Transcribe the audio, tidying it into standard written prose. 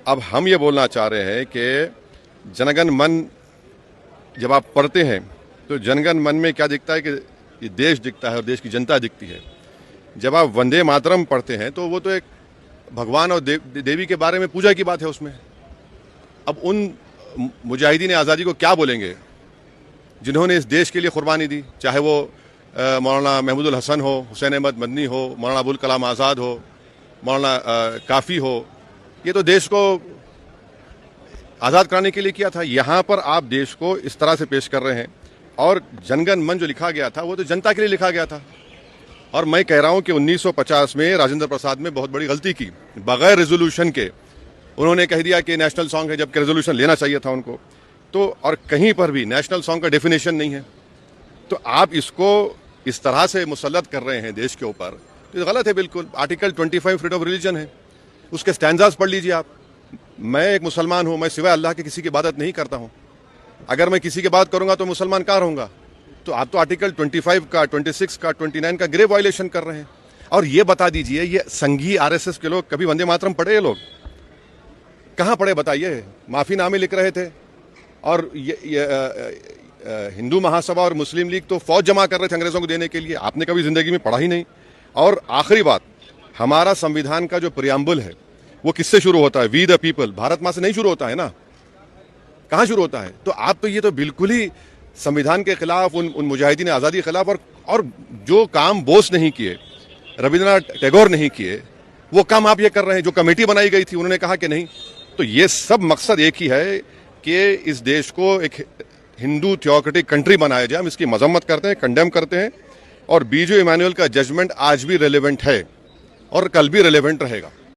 अब हम ये बोलना चाह रहे हैं कि जनगण मन जब आप पढ़ते हैं तो जनगण मन में क्या दिखता है कि ये देश दिखता है और देश की जनता दिखती है। जब आप वंदे मातरम पढ़ते हैं तो वो तो एक भगवान और देवी के बारे में पूजा की बात है उसमें। अब उन मुजाहिदीन आज़ादी को क्या बोलेंगे जिन्होंने इस देश के लिए कुर्बानी दी, चाहे वो मौलाना महमूदुल हसन हो, हुसैन अहमद मदनी हो, मौलाना अबुल कलाम आज़ाद हो, मौलाना काफ़ी हो। ये तो देश को आज़ाद कराने के लिए किया था। यहाँ पर आप देश को इस तरह से पेश कर रहे हैं। और जनगण मन जो लिखा गया था वो तो जनता के लिए लिखा गया था। और मैं कह रहा हूँ कि 1950 में राजेंद्र प्रसाद में बहुत बड़ी गलती की, बगैर रेजोल्यूशन के उन्होंने कह दिया कि नेशनल सॉन्ग है, जबकि रेजोल्यूशन लेना चाहिए था उनको। तो और कहीं पर भी नेशनल सॉन्ग का डेफिनेशन नहीं है। तो आप इसको इस तरह से मुसल्लत कर रहे हैं देश के ऊपर, तो ये गलत है बिल्कुल। आर्टिकल 25 फ्रीडम ऑफ रिलीजन है, उसके स्टैंजाज पढ़ लीजिए आप। मैं एक मुसलमान हूँ, मैं सिवाय अल्लाह के किसी की इबादत नहीं करता हूँ। अगर मैं किसी की बात करूंगा तो मुसलमान कहाँ रहूंगा। तो आप तो आर्टिकल 25 का, 26 का, 29 का ग्रेव वायलेशन कर रहे हैं। और ये बता दीजिए, ये संघी आरएसएस के लोग कभी वंदे मातरम पढ़े? ये लोग कहाँ पढ़े बताइए? माफीनामे लिख रहे थे। और हिंदू महासभा और मुस्लिम लीग तो फौज जमा कर रहे थे अंग्रेजों को देने के लिए। आपने कभी जिंदगी में पढ़ा ही नहीं। और आखिरी बात, हमारा संविधान का जो प्रियम्बल है वो किससे शुरू होता है? We the people. भारत माँ से नहीं शुरू होता है ना, कहाँ शुरू होता है? तो आप तो ये तो बिल्कुल ही संविधान के खिलाफ, उन मुजाहिदीन आज़ादी के खिलाफ। और जो काम बोस नहीं किए, रविंद्रनाथ टैगोर नहीं किए, वो काम आप ये कर रहे हैं। जो कमेटी बनाई गई थी उन्होंने कहा कि नहीं। तो ये सब मकसद एक ही है कि इस देश को एक हिंदू थियोक्रेटिक कंट्री बनाया जाए। हम इसकी मजम्मत करते हैं, कंडेम करते हैं। और बीजो इमानुएल का जजमेंट आज भी रेलेवेंट है और कल भी रेलेवेंट रहेगा।